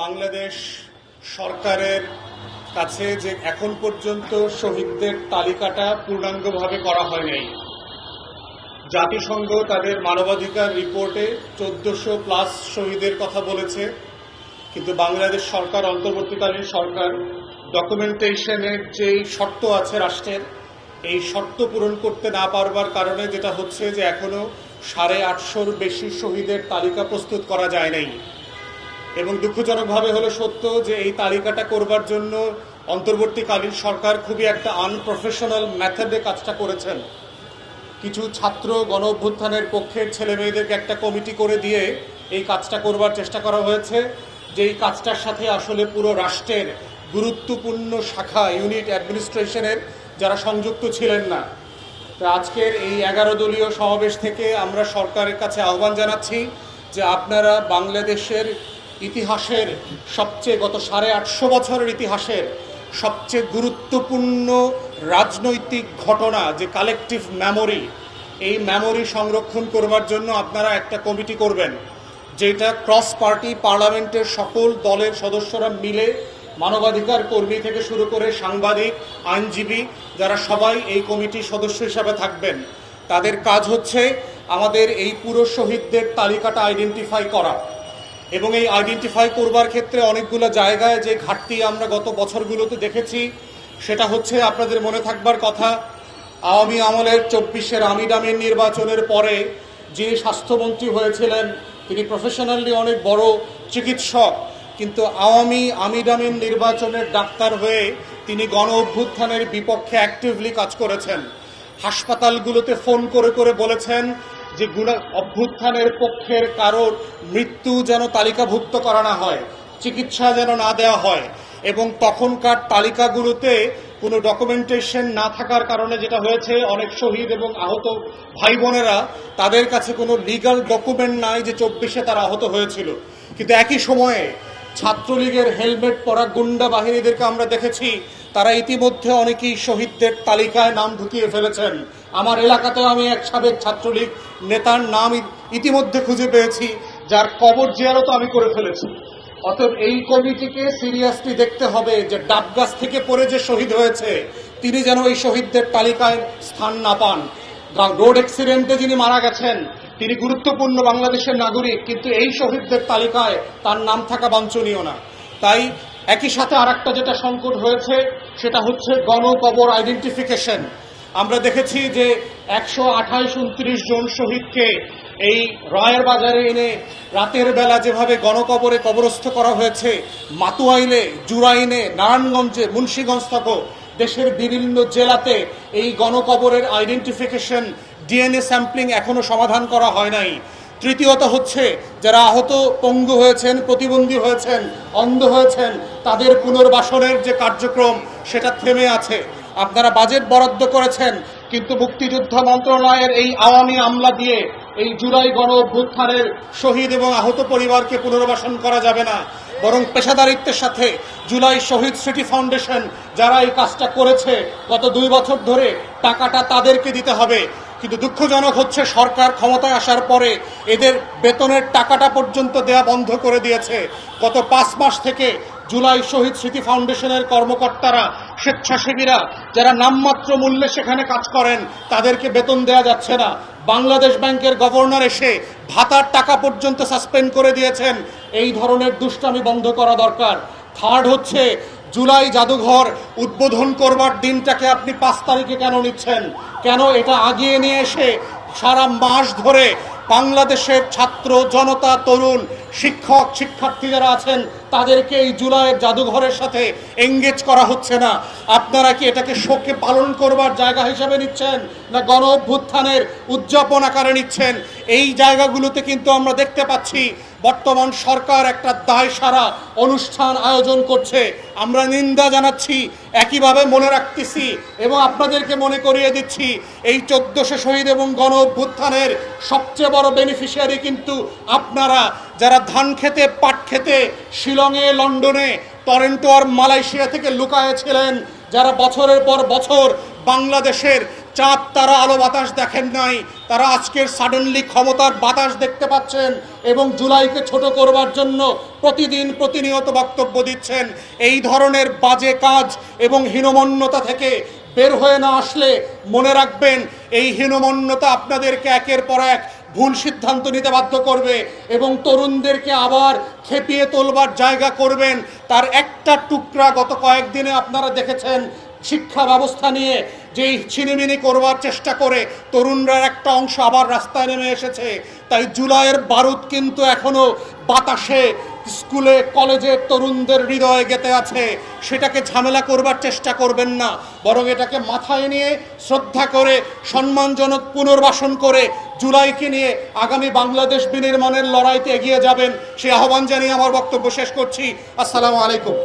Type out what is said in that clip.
বাংলাদেশ সরকারের কাছে যে এখন পর্যন্ত শহীদদের তালিকাটা পূর্ণাঙ্গভাবে করা হয় নাই। জাতিসংঘ তাদের মানবাধিকার রিপোর্টে 1400+ শহীদের কথা বলেছে, কিন্তু বাংলাদেশ সরকার, অন্তর্বর্তীকালীন সরকার, ডকুমেন্টেশনের যেই শর্ত আছে রাষ্ট্রের, এই শর্ত পূরণ করতে না পারবার কারণে যেটা হচ্ছে যে এখনো 850-র বেশি শহীদের তালিকা প্রস্তুত করা যায় নাই। এবং দুঃখজনকভাবে হলো সত্য যে এই তালিকাটা করবার জন্য অন্তর্বর্তীকালীন সরকার খুবই একটা আনপ্রফেশনাল মেথডে কাজটা করেছেন। কিছু ছাত্র গণ অভ্যুত্থানের পক্ষের ছেলে মেয়েদেরকে একটা কমিটি করে দিয়ে এই কাজটা করবার চেষ্টা করা হয়েছে, যে এই কাজটার সাথে আসলে পুরো রাষ্ট্রের গুরুত্বপূর্ণ শাখা ইউনিট অ্যাডমিনিস্ট্রেশনের যারা সংযুক্ত ছিলেন না। তো আজকের এই 11 দলীয় সমাবেশ থেকে আমরা সরকারের কাছে আহ্বান জানাচ্ছি যে আপনারা বাংলাদেশের ইতিহাসের সবচেয়ে, গত 850 বছরের ইতিহাসের সবচেয়ে গুরুত্বপূর্ণ রাজনৈতিক ঘটনা যে কালেকটিভ মেমোরি, এই মেমোরি সংরক্ষণ করবার জন্য আপনারা একটা কমিটি করবেন, যেটা ক্রস পার্টি পার্লামেন্টের সকল দলের সদস্যরা মিলে, মানবাধিকার কর্মী থেকে শুরু করে সাংবাদিক, আইনজীবী, যারা সবাই এই কমিটির সদস্য হিসাবে থাকবেন। তাদের কাজ হচ্ছে আমাদের এই পুরো শহীদদের তালিকাটা আইডেন্টিফাই করা, এবং এই আইডেন্টিফাই করবার ক্ষেত্রে অনেকগুলো জায়গায় যে ঘাটতি আমরা গত বছরগুলোতে দেখেছি, সেটা হচ্ছে আপনাদের মনে থাকবার কথা, আওয়ামী আমলের 24-এর আমির আমিন নির্বাচনের পরে যে স্বাস্থ্যমন্ত্রী হয়েছিলেন তিনি প্রফেশনালি অনেক বড় চিকিৎসক, কিন্তু আওয়ামী আমির আমিন নির্বাচনের ডাক্তার হয়ে তিনি গণ অভ্যুত্থানের বিপক্ষে অ্যাক্টিভলি কাজ করেছেন। হাসপাতালগুলোতে ফোন করে করে বলেছেন যে অভ্যুত্থানের পক্ষের কারোর মৃত্যু যেন তালিকাভুক্ত করা না হয়, চিকিৎসা যেন না দেওয়া হয়, এবং তখনকার তালিকাগুলোতে কোনো ডকুমেন্টেশন না থাকার কারণে যেটা হয়েছে, অনেক শহীদ এবং আহত ভাই বোনেরা তাদের কাছে কোনো লিগ্যাল ডকুমেন্ট নাই যে 24-এ তারা আহত হয়েছিল। কিন্তু একই সময়ে ছাত্রলীগের হেলমেট পরা গুন্ডা বাহিনীদেরকে আমরা দেখেছি, তারা ইতিমধ্যে অনেকেই শহীদদের তালিকায় নাম ঢুকিয়ে ফেলেছেন। আমার এলাকাতেও আমি এক সাবেক ছাত্রলীগ নেতার নাম ইতিমধ্যে খুঁজে পেয়েছি, যার কবর জিয়ারতও আমি করে ফেলেছি। অতএব এই কমিটিকে সিরিয়াসলি দেখতে হবে যে ডাবগাছ থেকে পড়ে যে শহীদ হয়েছে তিনি যেন এই শহীদদের তালিকায় স্থান না পান। রোড অ্যাক্সিডেন্টে যিনি মারা গেছেন তিনি গুরুত্বপূর্ণ বাংলাদেশের নাগরিক, কিন্তু এই শহীদদের তালিকায় তার নাম থাকা বাঞ্ছনীয় না। তাই একই সাথে আরেকটা যেটা সংকট হয়েছে সেটা হচ্ছে গণকবর আইডেন্টিফিকেশন। আমরা দেখেছি যে 128-29 জন শহীদকে এই রায়ের বাজারে এনে রাতের বেলা যেভাবে গণকবরে কবরস্থ করা হয়েছে, মাতুয়াইলে, জুরাইনে, নারায়ণগঞ্জে, মুন্সিগঞ্জ থেকে দেশের বিভিন্ন জেলাতে এই গণকবরের আইডেন্টিফিকেশন, ডিএনএ স্যাম্পলিং এখনো সমাধান করা হয় নাই। তৃতীয়ত হচ্ছে যারা আহত, পঙ্গু হয়েছেন, প্রতিবন্ধী হয়েছেন, অন্ধ হয়েছেন, তাদের পুনর্বাসনের যে কার্যক্রম সেটা থেমে আছে। আপনারা বাজেট বরাদ্দ করেছেন, কিন্তু মুক্তিযুদ্ধ মন্ত্রণালয়ের এই আওয়ামী আমলা দিয়ে এই জুলাই গণ অভ্যুত্থানের শহীদ এবং আহত পরিবারকে পুনর্বাসন করা যাবে না, বরং পেশাদারিত্বের সাথে জুলাই শহীদ স্মৃতি ফাউন্ডেশন যারা এই কাজটা করেছে গত 2 বছর ধরে, টাকাটা তাদেরকে দিতে হবে। কিন্তু দুঃখজনক হচ্ছে সরকার ক্ষমতায় আসার পরে এদের বেতনের টাকাটা পর্যন্ত দেয়া বন্ধ করে দিয়েছে। গত 5 মাস থেকে জুলাই শহীদ স্মৃতি ফাউন্ডেশনের কর্মকর্তারা, স্বেচ্ছাসেবীরা যারা নামমাত্র মূল্যে সেখানে কাজ করেন, তাদেরকে বেতন দেওয়া যাচ্ছে না। বাংলাদেশ ব্যাংকের গভর্নর এসে ভাতার টাকা পর্যন্ত সাসপেন্ড করে দিয়েছেন। এই ধরনের দুষ্টামি বন্ধ করা দরকার। থার্ড হচ্ছে জুলাই জাদুঘর উদ্বোধন করবার দিনটাকে আপনি 5 তারিখে কেন নিচ্ছেন? কেন এটা আগিয়ে নিয়ে এসে সারা মাস ধরে বাংলাদেশের ছাত্র জনতা, তরুণ, শিক্ষক, শিক্ষার্থী যারা আছেন তাদেরকে এই জুলাইয়ের জাদুঘরের সাথে এঙ্গেজ করা হচ্ছে না? আপনারা কি এটাকে শোকে পালন করবার জায়গা হিসেবে নিচ্ছেন, না গণ অভ্যুত্থানের উদযাপন আকারে নিচ্ছেন? এই জায়গাগুলোতে কিন্তু আমরা দেখতে পাচ্ছি বর্তমান সরকার একটা দায়সারা অনুষ্ঠান আয়োজন করছে। আমরা নিন্দা জানাচ্ছি, একইভাবে মনে রাখতেছি এবং আপনাদেরকে মনে করিয়ে দিচ্ছি, এই 1400 শহীদ এবং গণ অভ্যুত্থানের সবচেয়ে বড় বেনিফিশিয়ারি কিন্তু আপনারা, যারা ধান খেতে, পাট খেতে শিলংয়ে, লন্ডনে, টরেন্টো আর মালয়েশিয়া থেকে লুকায়ে ছিলেন, যারা বছরের পর বছর বাংলাদেশের চাঁদ তারা আলো বাতাস দেখেন নাই, তারা আজকের সাডেনলি ক্ষমতার বাতাস দেখতে পাচ্ছেন এবং জুলাইকে ছোট করবার জন্য প্রতিদিন প্রতিনিয়ত বক্তব্য দিচ্ছেন। এই ধরনের বাজে কাজ এবং হীনমন্যতা থেকে বের হয়ে না আসলে মনে রাখবেন, এই হীনমন্যতা আপনাদেরকে একের পর এক ভুল সিদ্ধান্ত নিতে বাধ্য করবে এবং তরুণদেরকে আবার খেপিয়ে তোলবার জায়গা করবেন। তার একটা টুকরা গত কয়েকদিনে আপনারা দেখেছেন, শিক্ষা ব্যবস্থা নিয়ে যেই ছিনিমিনি করবার চেষ্টা করে তরুণরা একটা অংশ আবার রাস্তায় নেমে এসেছে। তাই জুলাইয়ের বারুদ কিন্তু এখনো বাতাসে স্কুলে কলেজে তরুণদের হৃদয়ে গেঁথে আছে। সেটাকে ঝামেলা করবার চেষ্টা করবেন না, বরং এটাকে মাথায় নিয়ে শ্রদ্ধা করে সম্মানজনক পুনর্বাসন করে জুলাইকে নিয়ে আগামী বাংলাদেশ বিনির্মাণের লড়াইতে এগিয়ে যাবেন। সে আহ্বান জানিয়ে আমার বক্তব্য শেষ করছি। আসসালামু আলাইকুম।